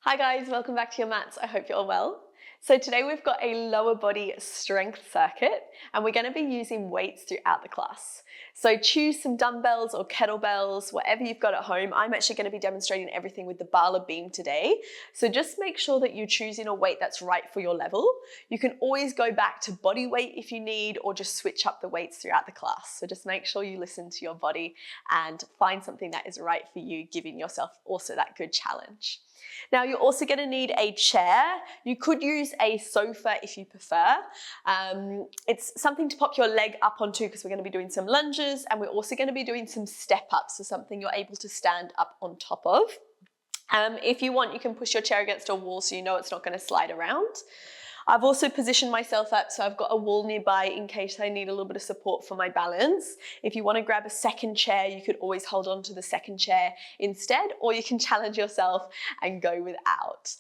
Hi guys, welcome back to your mats. I hope you're all well. So today we've got a lower body strength circuit and we're going to be using weights throughout the class. So choose some dumbbells or kettlebells, whatever you've got at home. I'm actually going to be demonstrating everything with the Bala Beam today. So just make sure that you're choosing a weight that's right for your level. You can always go back to body weight if you need, or just switch up the weights throughout the class. So just make sure you listen to your body and find something that is right for you, giving yourself also that good challenge. Now you're also going to need a chair. You could use a sofa if you prefer. It's something to pop your leg up onto because we're going to be doing some lunges and we're also going to be doing some step ups, so something you're able to stand up on top of. If you want, you can push your chair against a wall so you know it's not going to slide around. I've also positioned myself up so I've got a wall nearby in case I need a little bit of support for my balance. If you want to grab a second chair, you could always hold on to the second chair instead, or you can challenge yourself and go without.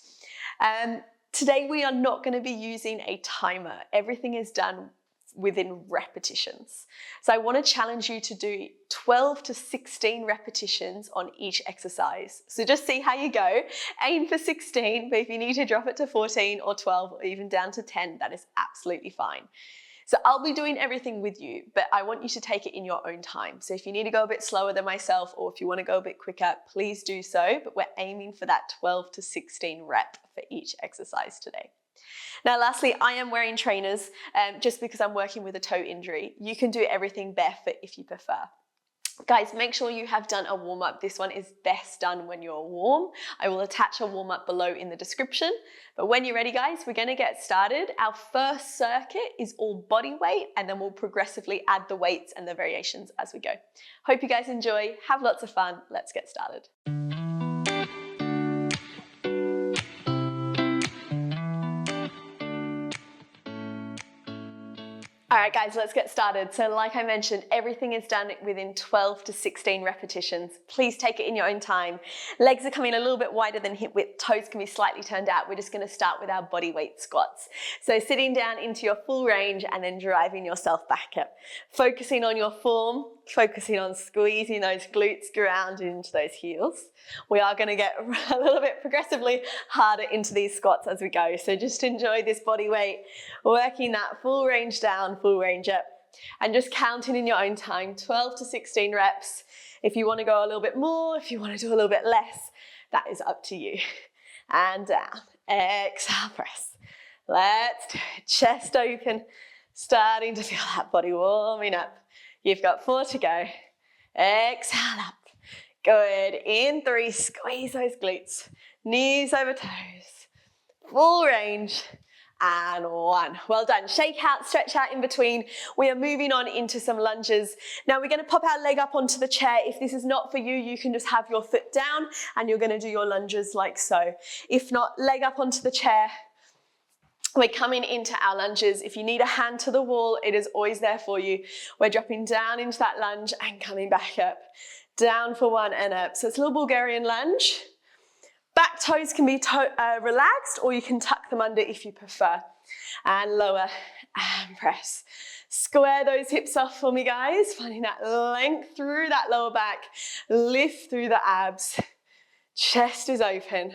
Today we are not going to be using a timer. Everything is done within repetitions. So I want to challenge you to do 12 to 16 repetitions on each exercise. So just see how you go. Aim for 16, but if you need to drop it to 14 or 12 or even down to 10, that is absolutely fine. So I'll be doing everything with you, but I want you to take it in your own time. So if you need to go a bit slower than myself, or if you want to go a bit quicker, please do so. But we're aiming for that 12 to 16 rep for each exercise today. Now lastly, I am wearing trainers just because I'm working with a toe injury. You can do everything barefoot if you prefer. Guys, make sure you have done a warm-up. This one is best done when you're warm. I will attach a warm-up below in the description. But when you're ready, guys, we're going to get started. Our first circuit is all body weight, and then we'll progressively add the weights and the variations as we go. Hope you guys enjoy. Have lots of fun. Let's get started. All right, guys, let's get started. So like I mentioned, everything is done within 12 to 16 repetitions. Please take it in your own time. Legs are coming a little bit wider than hip width. Toes can be slightly turned out. We're just going to start with our body weight squats. So sitting down into your full range and then driving yourself back up. Focusing on your form, focusing on squeezing those glutes, grounding into those heels. We are going to get a little bit progressively harder into these squats as we go. So just enjoy this body weight, working that full range down, full range up, and just counting in your own time, 12 to 16 reps. If you want to go a little bit more, if you want to do a little bit less, that is up to you. And down, exhale, press. Let's do it, chest open, starting to feel that body warming up. You've got 4 to go. Exhale up. Good. In 3, squeeze those glutes. Knees over toes. Full range. And 1. Well done. Shake out, stretch out in between. We are moving on into some lunges. Now we're going to pop our leg up onto the chair. If this is not for you, you can just have your foot down and you're going to do your lunges like so. If not, leg up onto the chair. We're coming into our lunges. If you need a hand to the wall, it is always there for you. We're dropping down into that lunge and coming back up. Down for 1 and up. So it's a little Bulgarian lunge. Back toes can be relaxed, or you can tuck them under if you prefer. And lower and press. Square those hips off for me, guys. Finding that length through that lower back. Lift through the abs. Chest is open.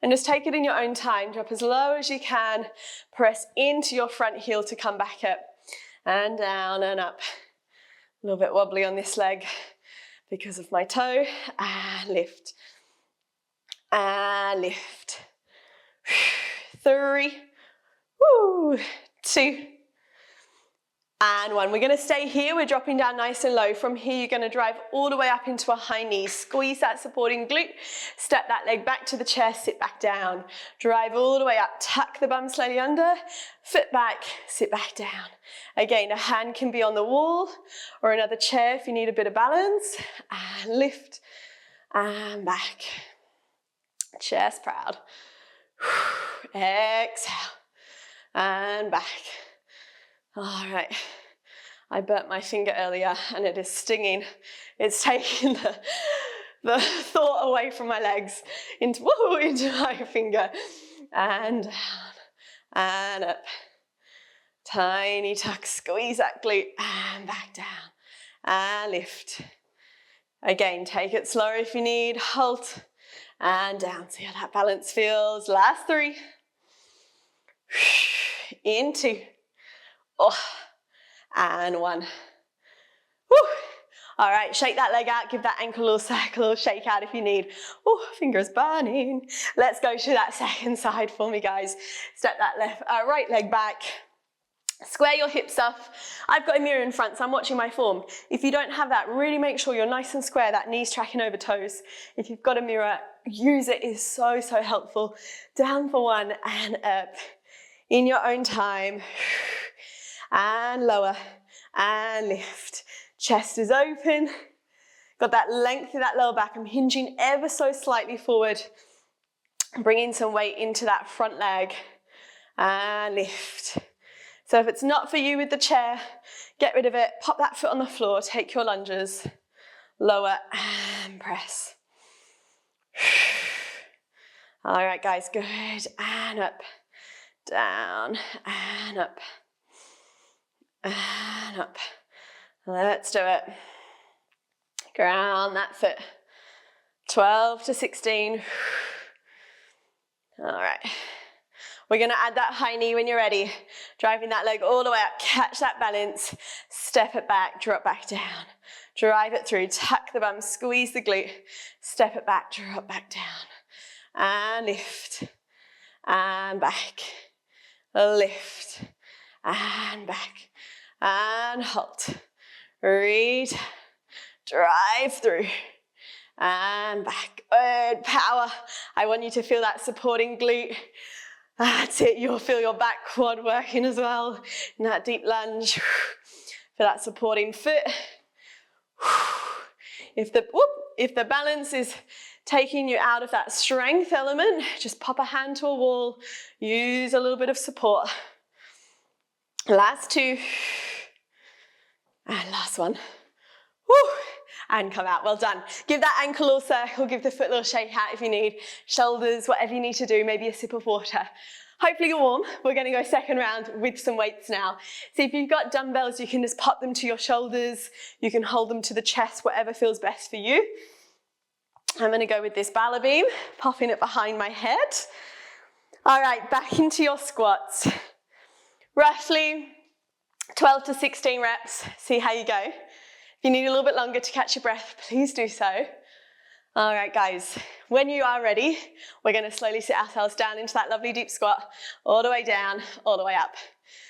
And just take it in your own time. Drop as low as you can. Press into your front heel to come back up. And down and up. A little bit wobbly on this leg because of my toe. And lift. And lift. 3. 2. And 1. We're going to stay here. We're dropping down nice and low. From here, you're going to drive all the way up into a high knee. Squeeze that supporting glute. Step that leg back to the chest. Sit back down. Drive all the way up. Tuck the bum slightly under. Foot back. Sit back down. Again, a hand can be on the wall or another chair if you need a bit of balance. And lift. And back. Chest proud. Exhale. And back. All right. I burnt my finger earlier and it is stinging. It's taking the thought away from my legs into my finger. And down and up. Tiny tuck. Squeeze that glute and back down. And lift. Again, take it slower if you need. Halt. and down. See how that balance feels. Last 3. In 2. Oh, and 1. Woo. All right, shake that leg out, give that ankle a little circle or shake out if you need. Oh, fingers burning. Let's go to that second side for me, guys. Step that right leg back. Square your hips off. I've got a mirror in front, so I'm watching my form. If you don't have that, really make sure you're nice and square, that knees tracking over toes. If you've got a mirror, use it. It's so, so helpful. Down for 1 and up. In your own time. And lower and lift. Chest is open. Got that length of that lower back. I'm hinging ever so slightly forward. Bringing some weight into that front leg. And lift. So if it's not for you with the chair, get rid of it. Pop that foot on the floor. Take your lunges. Lower and press. All right, guys, good. And up. Down and up. And up. Let's do it. Ground that foot. 12 to 16. All right. We're going to add that high knee when you're ready. Driving that leg all the way up. Catch that balance. Step it back. Drop back down. Drive it through. Tuck the bum. Squeeze the glute. Step it back. Drop back down. And lift. And back. Lift. And back. And halt. Read. Drive through. And back. Good power. I want you to feel that supporting glute. That's it. You'll feel your back quad working as well. In that deep lunge. For that supporting foot. If the balance is taking you out of that strength element, just pop a hand to a wall. Use a little bit of support. Last 2. And last 1. Woo. And come out. Well done. Give that ankle a little circle. Give the foot a little shake out if you need. Shoulders, whatever you need to do. Maybe a sip of water. Hopefully you're warm. We're going to go second round with some weights now. So if you've got dumbbells, you can just pop them to your shoulders. You can hold them to the chest, whatever feels best for you. I'm going to go with this Bala Beam, popping it behind my head. All right, back into your squats. Roughly 12 to 16 reps. See how you go. If you need a little bit longer to catch your breath, please do so. All right, guys, when you are ready, we're going to slowly sit ourselves down into that lovely deep squat, all the way down, all the way up.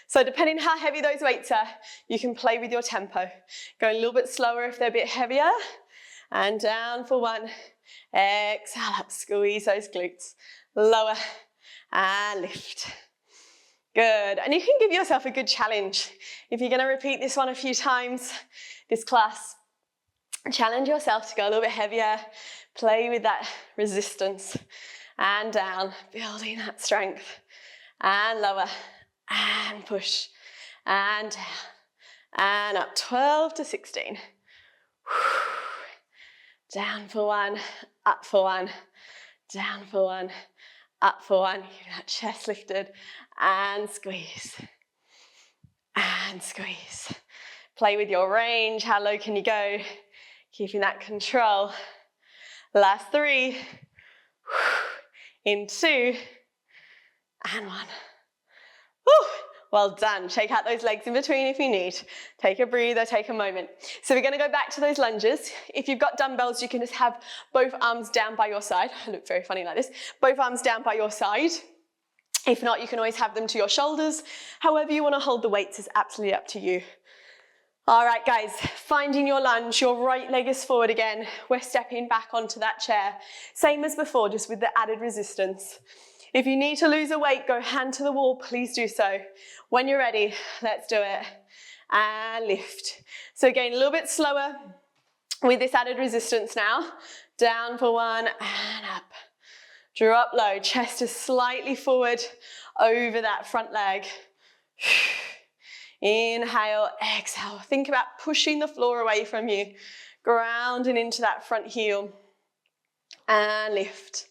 So depending how heavy those weights are, you can play with your tempo. Go a little bit slower if they're a bit heavier. And down for 1. Exhale up, squeeze those glutes. Lower and lift. Good. And you can give yourself a good challenge. If you're going to repeat this one a few times, this class, challenge yourself to go a little bit heavier. Play with that resistance. And down, building that strength. And lower. And push. And down. And up. 12 to 16. Down for 1, up for 1, down for 1, up for 1. Keep that chest lifted and squeeze. And squeeze. Play with your range. How low can you go? Keeping that control. Last 3. In 2. And 1. Woo. Well done. Shake out those legs in between if you need. Take a breather, take a moment. So we're going to go back to those lunges. If you've got dumbbells, you can just have both arms down by your side. I look very funny like this. Both arms down by your side. If not, you can always have them to your shoulders. However you want to hold the weights is absolutely up to you. All right, guys, finding your lunge. Your right leg is forward again. We're stepping back onto that chair. Same as before, just with the added resistance. If you need to lose a weight, go hand to the wall, please do so. When you're ready, let's do it. And lift. So again, a little bit slower with this added resistance now. Down for 1 and up. Drop low, chest is slightly forward over that front leg. Inhale, exhale. Think about pushing the floor away from you. Grounding into that front heel. And lift.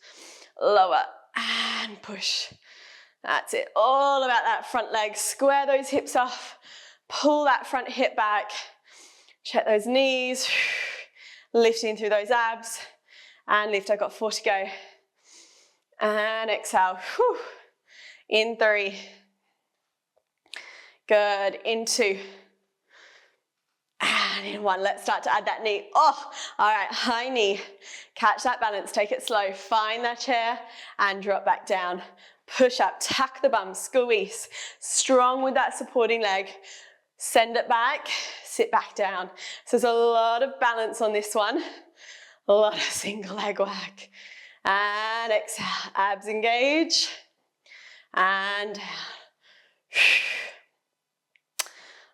Lower. And push. That's it. All about that front leg. Square those hips off. Pull that front hip back. Check those knees. Lifting through those abs. And lift. I've got 4 to go. And exhale. Whew. In 3. Good. In 2. And in 1. Let's start to add that knee. Oh, all right. High knee. Catch that balance. Take it slow. Find that chair and drop back down. Push up. Tuck the bum. Squeeze. Strong with that supporting leg. Send it back. Sit back down. So there's a lot of balance on this one. A lot of single leg work. And exhale. Abs engage. And down.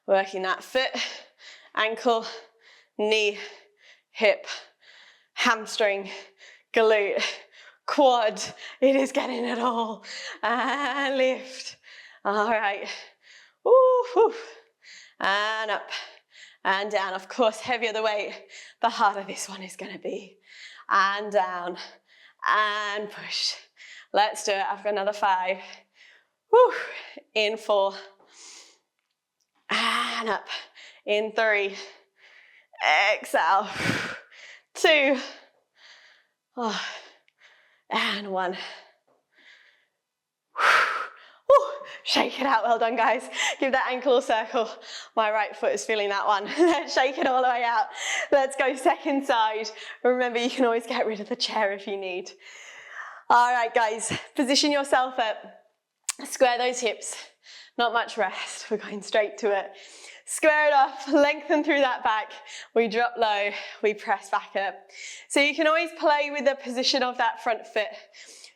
Working that foot, ankle, knee, hip, hamstring, glute, quad. It is getting it all. And lift. All right. Woo, woo. And up and down. Of course, heavier the weight, the harder this one is going to be. And down and push. Let's do it. I've got another 5. Woo. In 4. And up. In 3. Exhale. 2. Oh. And 1. Ooh, shake it out. Well done, guys. Give that ankle a circle. My right foot is feeling that one. Let's shake it all the way out. Let's go second side. Remember, you can always get rid of the chair if you need. All right, guys. Position yourself up. Square those hips. Not much rest. We're going straight to it. Square it off. Lengthen through that back. We drop low. We press back up. So you can always play with the position of that front foot.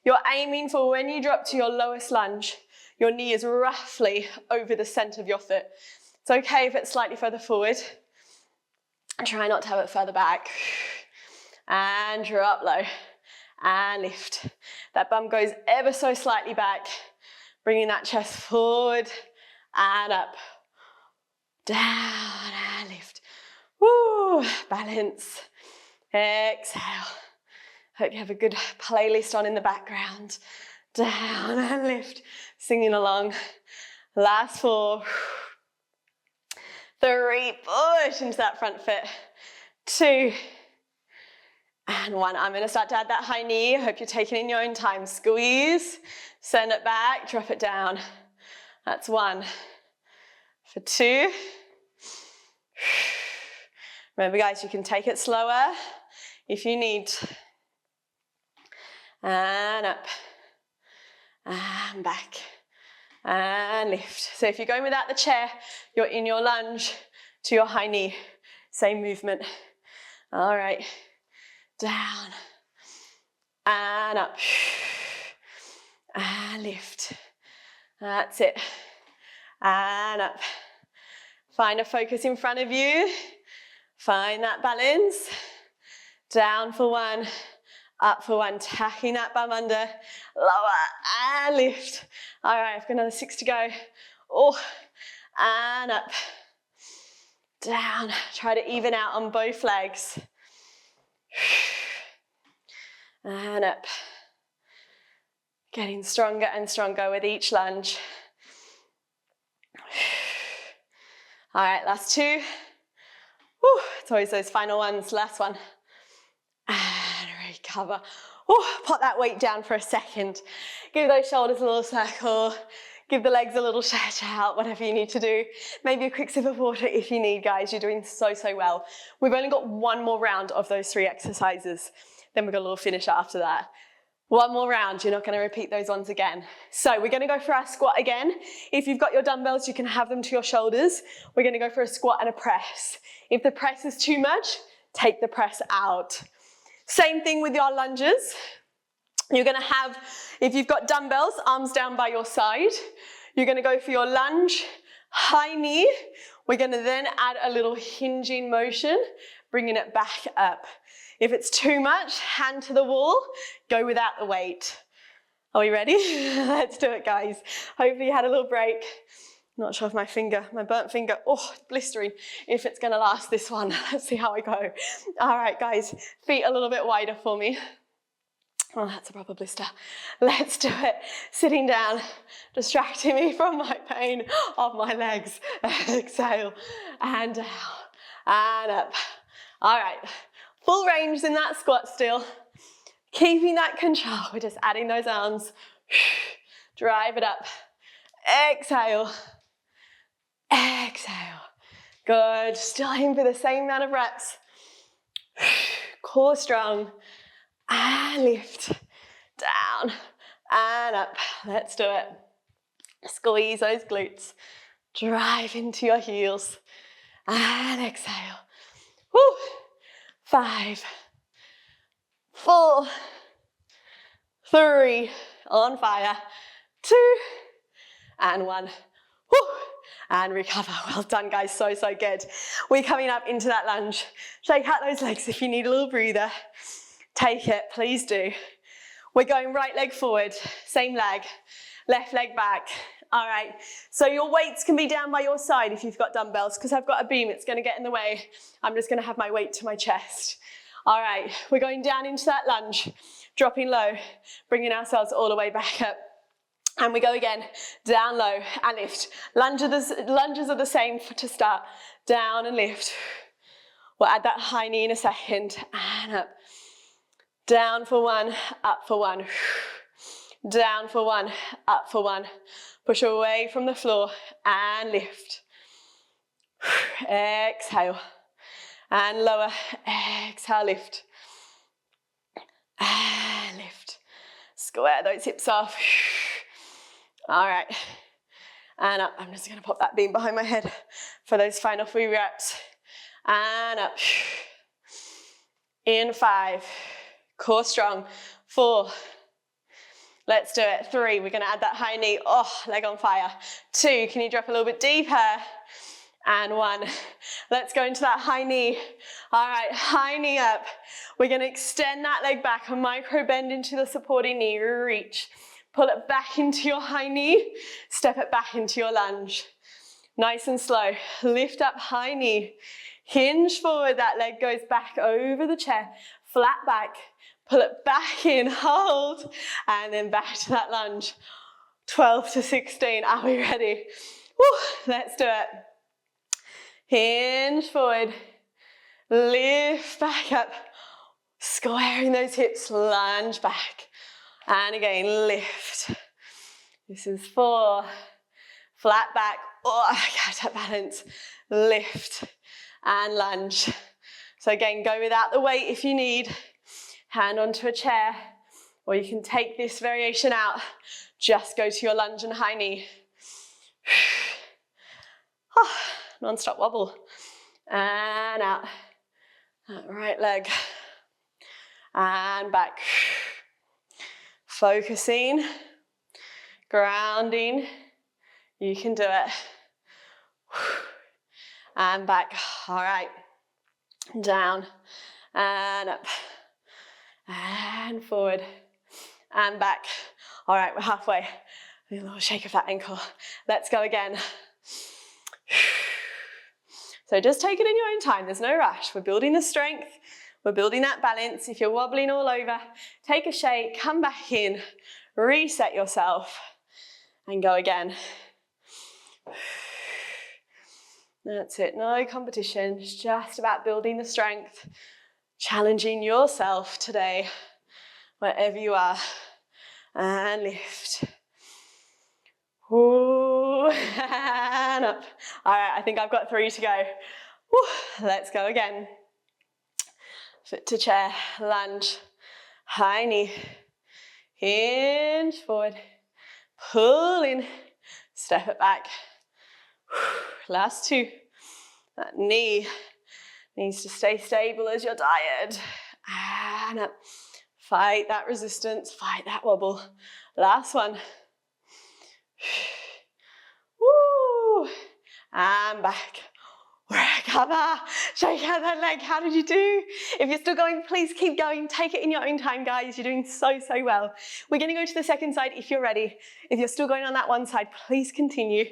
You're aiming for when you drop to your lowest lunge, your knee is roughly over the center of your foot. It's okay if it's slightly further forward. Try not to have it further back. And drop low. And lift. That bum goes ever so slightly back. Bringing that chest forward and up. Down and lift. Woo! Balance. Exhale. Hope you have a good playlist on in the background. Down and lift. Singing along. Last 4. 3. Push into that front foot. 2. And 1. I'm going to start to add that high knee. Hope you're taking it in your own time. Squeeze. Send it back. Drop it down. That's 1. For 2. Remember, guys, you can take it slower if you need. And up. And back. And lift. So if you're going without the chair, you're in your lunge to your high knee. Same movement. All right. Down. And up. And lift. That's it. And up. Find a focus in front of you. Find that balance. Down for 1. Up for 1. Tacking that bum under. Lower and lift. All right, I've got another 6 to go. Oh, and up. Down. Try to even out on both legs. And up. Getting stronger and stronger with each lunge. All right, last 2. Whew, it's always those final ones. Last one. And recover. Oh, put that weight down for a second. Give those shoulders a little circle. Give the legs a little stretch out, whatever you need to do. Maybe a quick sip of water if you need, guys. You're doing so, so well. We've only got 1 more round of those 3 exercises. Then we've got a little finisher after that. 1 more round, you're not going to repeat those ones again. So we're going to go for our squat again. If you've got your dumbbells, you can have them to your shoulders. We're going to go for a squat and a press. If the press is too much, take the press out. Same thing with your lunges. You're going to have, if you've got dumbbells, arms down by your side. You're going to go for your lunge, high knee. We're going to then add a little hinging motion, bringing it back up. If it's too much, hand to the wall, go without the weight. Are we ready? Let's do it, guys. Hopefully you had a little break. Not sure if my burnt finger, oh, blistering, if it's gonna last this one. Let's see how I go. All right, guys, feet a little bit wider for me. Oh, that's a proper blister. Let's do it. Sitting down, distracting me from my pain of my legs. Exhale, and down, and up. All right. Full range in that squat still. Keeping that control, we're just adding those arms. Drive it up. Exhale. Exhale. Good. Still aim for the same amount of reps. Core strong. And lift. Down. And up. Let's do it. Squeeze those glutes. Drive into your heels. And exhale. Woo. 5, 4, 3, on fire, 2, and 1. Woo. And recover. Well done, guys. So, so good. We're coming up into that lunge. Shake out those legs if you need a little breather. Take it, please do. We're going right leg forward, same leg, left leg back. All right, so your weights can be down by your side if you've got dumbbells, because I've got a beam, it's gonna get in the way. I'm just gonna have my weight to my chest. All right, we're going down into that lunge, dropping low, bringing ourselves all the way back up. And we go again, down low and lift. Lunges are the same to start, down and lift. We'll add that high knee in a second, and up. Down for 1, up for 1. Down for 1, up for 1. Push away from the floor and lift. Exhale. And lower. Exhale, lift. And lift. Square those hips off. All right. And up. I'm just going to pop that beam behind my head for those final 3 reps. And up. In 5. Core strong. 4. Let's do it. 3, we're going to add that high knee. Oh, leg on fire. 2, can you drop a little bit deeper? And 1. Let's go into that high knee. All right, high knee up. We're going to extend that leg back, a micro bend into the supporting knee. Reach. Pull it back into your high knee. Step it back into your lunge. Nice and slow. Lift up high knee. Hinge forward. That leg goes back over the chair. Flat back. Pull it back in, hold, and then back to that lunge. 12 to 16, are we ready? Woo, let's do it. Hinge forward, lift back up, squaring those hips, lunge back. And again, lift. This is 4, flat back, oh, catch that balance. Lift and lunge. So again, go without the weight if you need. Hand onto a chair, or you can take this variation out. Just go to your lunge and high knee. Non-stop wobble. And out. That right leg. And back. Focusing. Grounding. You can do it. And back. All right. Down. And up. And forward, and back. All right, we're halfway. A little shake of that ankle. Let's go again. So just take it in your own time, there's no rush. We're building the strength, we're building that balance. If you're wobbling all over, take a shake, come back in, reset yourself, and go again. That's it, no competition, it's just about building the strength. Challenging yourself today, wherever you are, and lift. Ooh, and up. All right, I think I've got 3 to go. Woo, let's go again. Foot to chair, lunge, high knee, hinge forward, pull in, step it back. Last 2. That knee needs to stay stable as you're tired. And up. Fight that resistance, fight that wobble. Last one. Woo! And back. Recover. Shake out that leg. How did you do? If you're still going, please keep going. Take it in your own time, guys. You're doing so, so well. We're going to go to the second side if you're ready. If you're still going on that one side, please continue.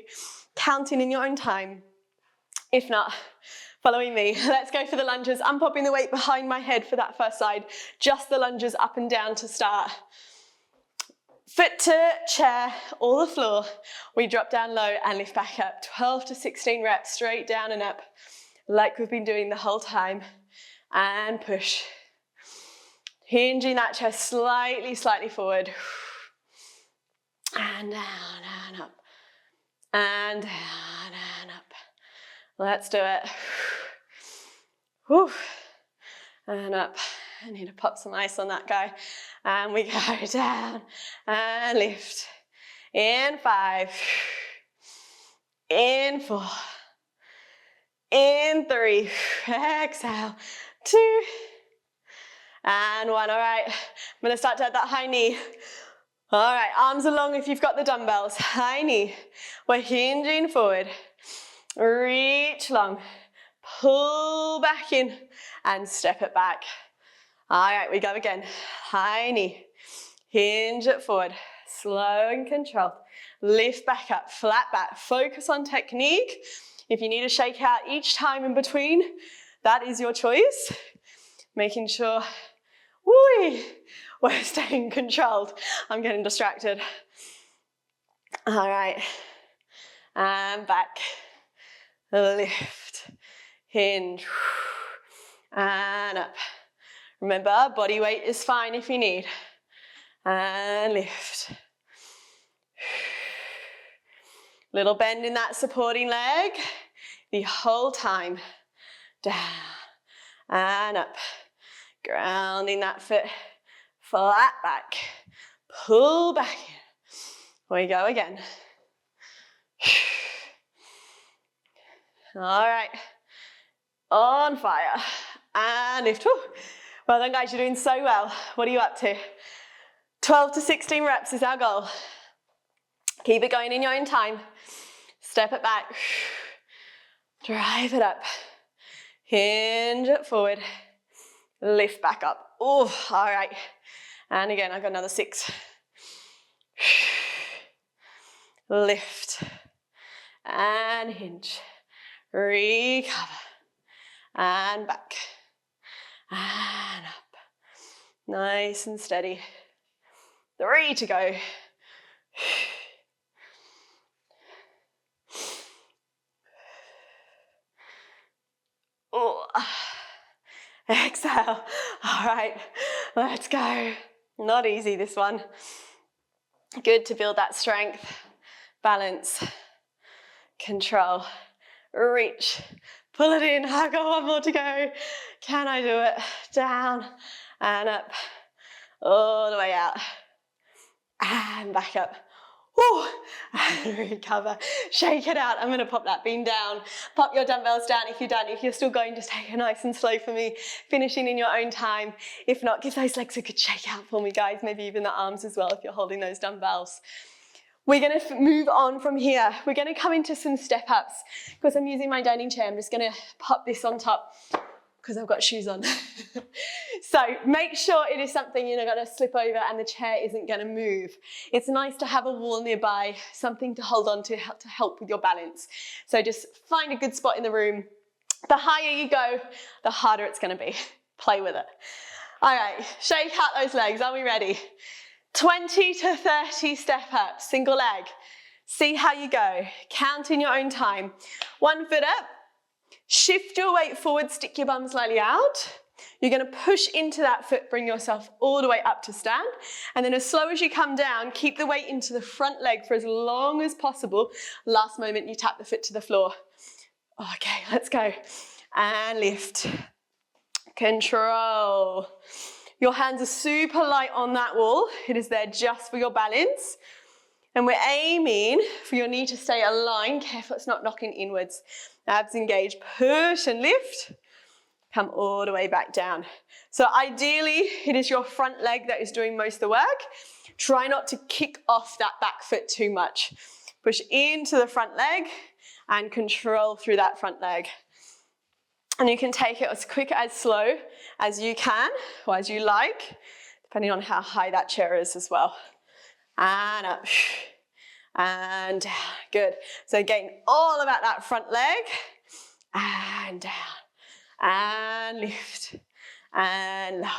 Counting in your own time. If not, following me. Let's go for the lunges. I'm popping the weight behind my head for that first side. Just the lunges up and down to start. Foot to chair, or the floor. We drop down low and lift back up. 12 to 16 reps, straight down and up, like we've been doing the whole time. And push. Hinging that chest slightly forward. And down and up. And down and up. Let's do it. Whew. And up. I need to pop some ice on that guy. And we go down and lift. In 5. In 4. In 3. Exhale. 2. And 1. All right. I'm going to start to add that high knee. All right. Arms along if you've got the dumbbells. High knee. We're hinging forward. Reach long. Pull back in and step it back. All right, we go again. High knee. Hinge it forward. Slow and controlled. Lift back up, flat back. Focus on technique. If you need to shake out each time in between, that is your choice. Making sure we're staying controlled. I'm getting distracted. All right. And back. Lift. Hinge. And up. Remember, body weight is fine if you need. And lift. Little bend in that supporting leg the whole time. Down and up. Grounding that foot flat back. Pull back in. We go again. All right. On fire. And lift. Whew. Well done, guys, you're doing so well. What are you up to? 12 to 16 reps is our goal. Keep it going in your own time. Step it back. Drive it up. Hinge it forward. Lift back up. Oh, all right. And again, I've got another 6. Lift. And hinge. Recover. And back. And up. Nice and steady. 3 to go. Oh. Exhale. All right, let's go. Not easy, this one. Good to build that strength, balance, control, reach. Pull it in. I've got 1 more to go. Can I do it? Down and up. All the way out. And back up. Woo. And recover. Shake it out. I'm going to pop that beam down. Pop your dumbbells down if you're done. If you're still going, just take it nice and slow for me. Finishing in your own time. If not, give those legs a good shake out for me, guys. Maybe even the arms as well if you're holding those dumbbells. We're going to move on from here. We're going to come into some step ups. Because I'm using my dining chair, I'm just going to pop this on top because I've got shoes on. So make sure it is something you're not going to slip over and the chair isn't going to move. It's nice to have a wall nearby, something to hold on to help with your balance. So just find a good spot in the room. The higher you go, the harder it's going to be. Play with it. All right, shake out those legs. Are we ready? 20 to 30 step ups, single leg. See how you go. Count in your own time. 1 foot up. Shift your weight forward, stick your bum slightly out. You're going to push into that foot, bring yourself all the way up to stand. And then as slow as you come down, keep the weight into the front leg for as long as possible. Last moment, you tap the foot to the floor. Okay, let's go. And lift. Control. Your hands are super light on that wall. It is there just for your balance. And we're aiming for your knee to stay aligned. Careful it's not knocking inwards. Abs engaged. Push and lift. Come all the way back down. So ideally, it is your front leg that is doing most of the work. Try not to kick off that back foot too much. Push into the front leg and control through that front leg. And you can take it as quick, as slow as you can, or as you like, depending on how high that chair is as well. And up, and down, good. So again, all about that front leg, and down, and lift, and lower.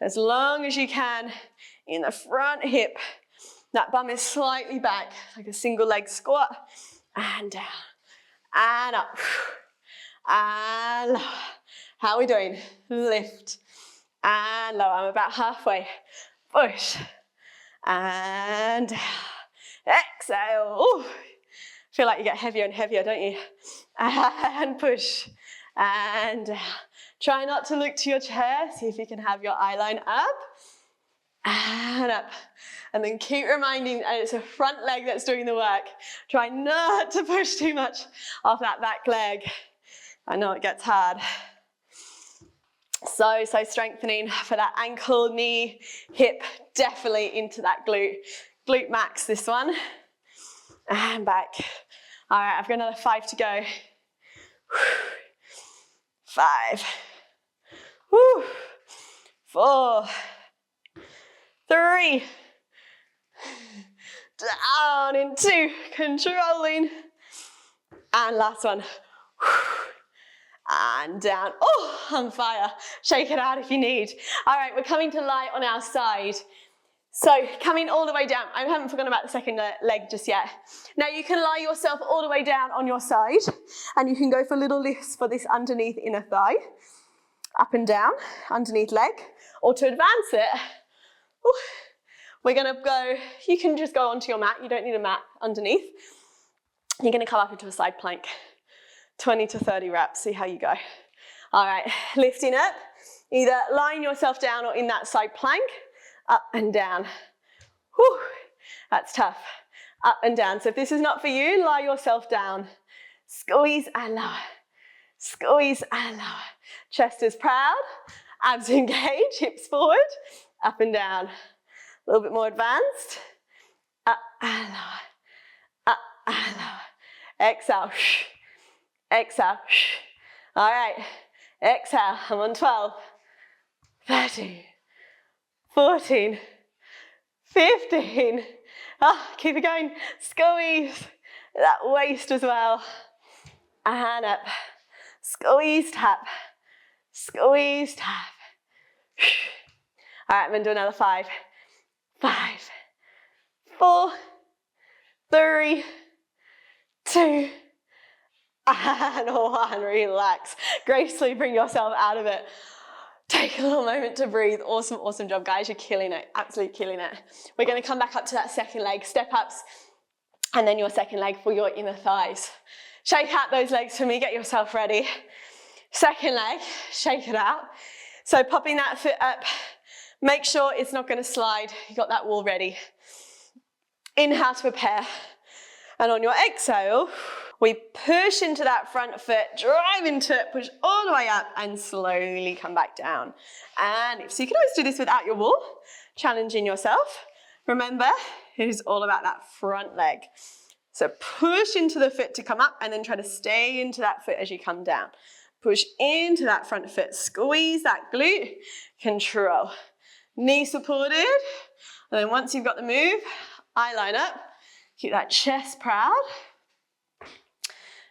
As long as you can in the front hip, that bum is slightly back, like a single leg squat, and down, and up. And lower. How are we doing? Lift and lower. I'm about halfway. Push, and down. Exhale. Ooh. Feel like you get heavier and heavier, don't you? And push, and down. Try not to look to your chair. See if you can have your eye line up, and up. And then keep reminding, and it's a front leg that's doing the work. Try not to push too much off that back leg. I know it gets hard. So strengthening for that ankle, knee, hip, definitely into that glute. Glute max, this one. And back. All right, I've got another 5 to go. 5. 4. 3. Down in 2, controlling. And last one. And down. Oh, on fire. Shake it out if you need. All right, we're coming to lie on our side. So coming all the way down. I haven't forgotten about the second leg just yet. Now you can lie yourself all the way down on your side, and you can go for little lifts for this underneath inner thigh. Up and down, underneath leg. Or to advance it, we're gonna go, you can just go onto your mat. You don't need a mat underneath. You're gonna come up into a side plank. 20 to 30 reps, see how you go. All right, lifting up, either lying yourself down or in that side plank, up and down. Whew, that's tough. Up and down. So if this is not for you, lie yourself down. Squeeze and lower. Squeeze and lower. Chest is proud, abs engaged, hips forward, up and down. A little bit more advanced. Up and lower. Up and lower. Exhale. Exhale. All right. Exhale. I'm on 12. 13. 14. 15. Keep it going. Squeeze that waist as well. And up. Squeeze, tap. Squeeze, tap. All right, I'm going to do another 5. 5. 4. 3. 2. And 1. Relax. Gracefully bring yourself out of it. Take a little moment to breathe. Awesome, awesome job, guys. You're killing it. Absolutely killing it. We're going to come back up to that second leg. Step ups. And then your second leg for your inner thighs. Shake out those legs for me. Get yourself ready. Second leg. Shake it out. So popping that foot up. Make sure it's not going to slide. You got that wall ready. Inhale to prepare. And on your exhale, we push into that front foot, drive into it, push all the way up and slowly come back down. And so you can always do this without your wall, challenging yourself. Remember, it is all about that front leg. So push into the foot to come up and then try to stay into that foot as you come down. Push into that front foot, squeeze that glute, control. Knee supported. And then once you've got the move, eye line up, keep that chest proud.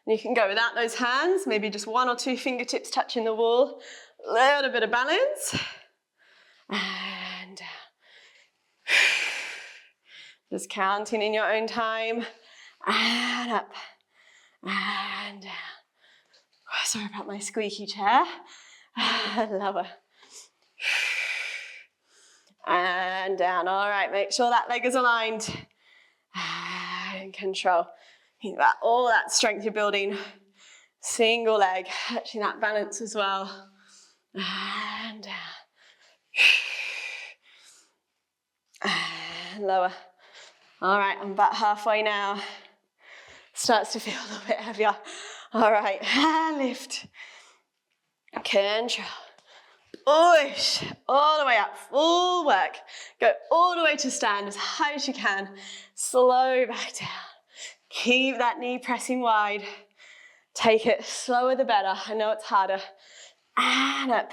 And you can go without those hands, maybe just 1 or 2 fingertips touching the wall. A little bit of balance. And down. Just counting in your own time. And up. And down. Oh, sorry about my squeaky chair. And lower. And down. All right, make sure that leg is aligned. And control. Think about all that strength you're building. Single leg, catching that balance as well. And down. And lower. All right, I'm about halfway now. Starts to feel a little bit heavier. All right, and lift. Control. Push all the way up, full work. Go all the way to stand as high as you can. Slow back down. Keep that knee pressing wide. Take it slower the better. I know it's harder. And up.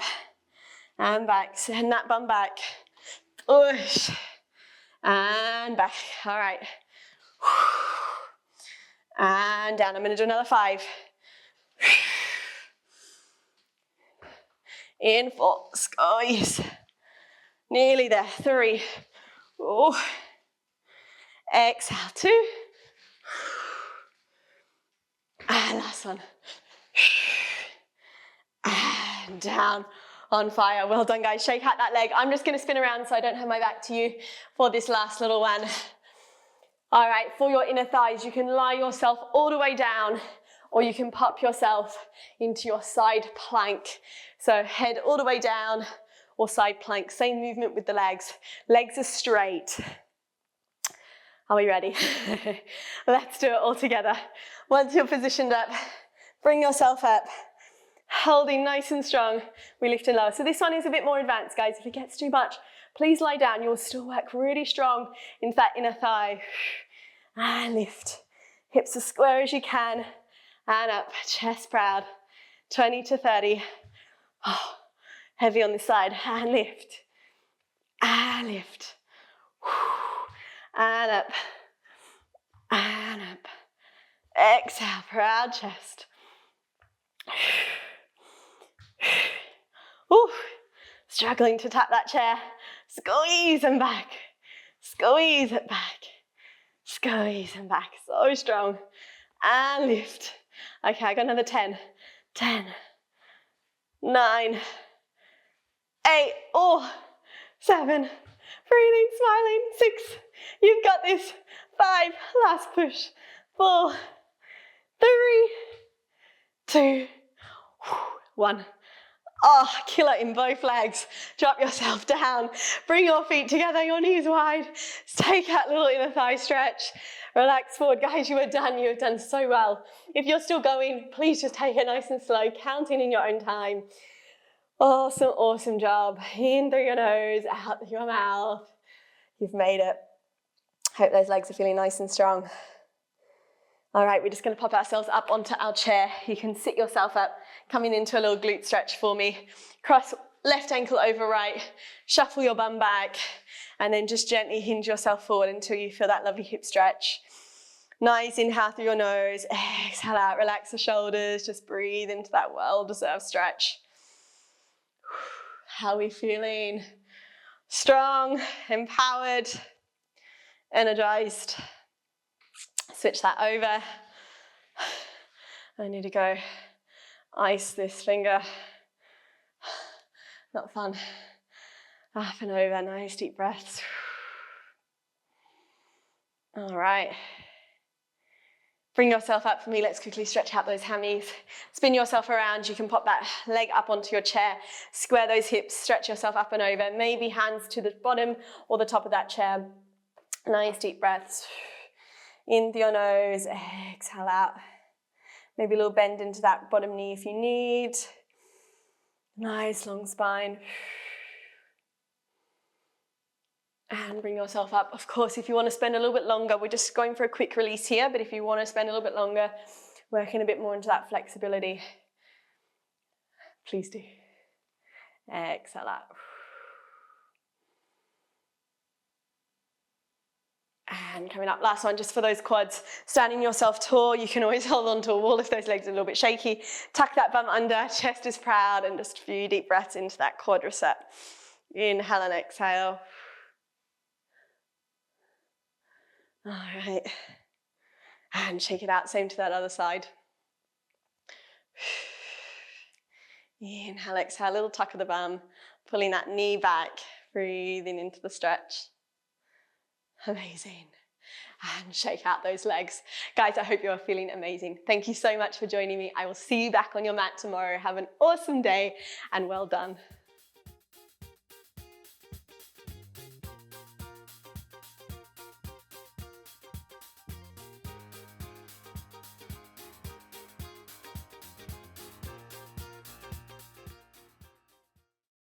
And back. Send that bum back. Push. And back. All right. And down. I'm going to do another 5. In 4. Squeeze. Nearly there. 3. Ooh. Exhale. 2. And last one. And down. On fire. Well done, guys. Shake out that leg. I'm just going to spin around so I don't have my back to you for this last little one. All right, for your inner thighs, you can lie yourself all the way down, or you can pop yourself into your side plank. So head all the way down or side plank. Same movement with the legs. Legs are straight. Are we ready? Let's do it all together. Once you're positioned up, bring yourself up. Holding nice and strong, we lift and lower. So this one is a bit more advanced, guys. If it gets too much, please lie down. You'll still work really strong into that inner thigh. And lift. Hips as square as you can. And up, chest proud. 20 to 30. Oh, heavy on this side. And lift. And lift. And up. And up. Exhale, proud chest. Ooh, struggling to tap that chair. Squeeze and back. Squeeze it back. Squeeze and back. So strong. And lift. Okay, I got another 10. 10. 9. 8. Oh, 7. Breathing, smiling. 6. You've got this. 5. Last push. 4. 3. 2. 1. Oh, killer in both legs. Drop yourself down. Bring your feet together, your knees wide. Take that little inner thigh stretch. Relax forward. Guys, you are done. You have done so well. If you're still going, please just take it nice and slow, counting in your own time. Awesome, awesome job. In through your nose, out through your mouth. You've made it. Hope those legs are feeling nice and strong. All right, we're just going to pop ourselves up onto our chair. You can sit yourself up, coming into a little glute stretch for me. Cross left ankle over right, shuffle your bum back, and then just gently hinge yourself forward until you feel that lovely hip stretch. Nice inhale through your nose, exhale out, relax the shoulders, just breathe into that well-deserved stretch. How are we feeling? Strong, empowered, energized. Switch that over. I need to go ice this finger. Not fun. Up and over, nice deep breaths. All right. Bring yourself up for me. Let's quickly stretch out those hammies. Spin yourself around. You can pop that leg up onto your chair. Square those hips. Stretch yourself up and over. Maybe hands to the bottom or the top of that chair. Nice deep breaths. In through your nose. Exhale out. Maybe a little bend into that bottom knee if you need. Nice long spine. And bring yourself up. Of course, if you want to spend a little bit longer, we're just going for a quick release here, but if you want to spend a little bit longer, working a bit more into that flexibility, please do. Exhale out. And coming up, last one, just for those quads. Standing yourself tall, you can always hold on to a wall if those legs are a little bit shaky. Tuck that bum under, chest is proud, and just a few deep breaths into that quadricep. Inhale and exhale. All right. And shake it out, same to that other side. Inhale, exhale, little tuck of the bum, pulling that knee back, breathing into the stretch. Amazing. And shake out those legs. Guys, I hope you are feeling amazing. Thank you so much for joining me. I will see you back on your mat tomorrow. Have an awesome day and well done.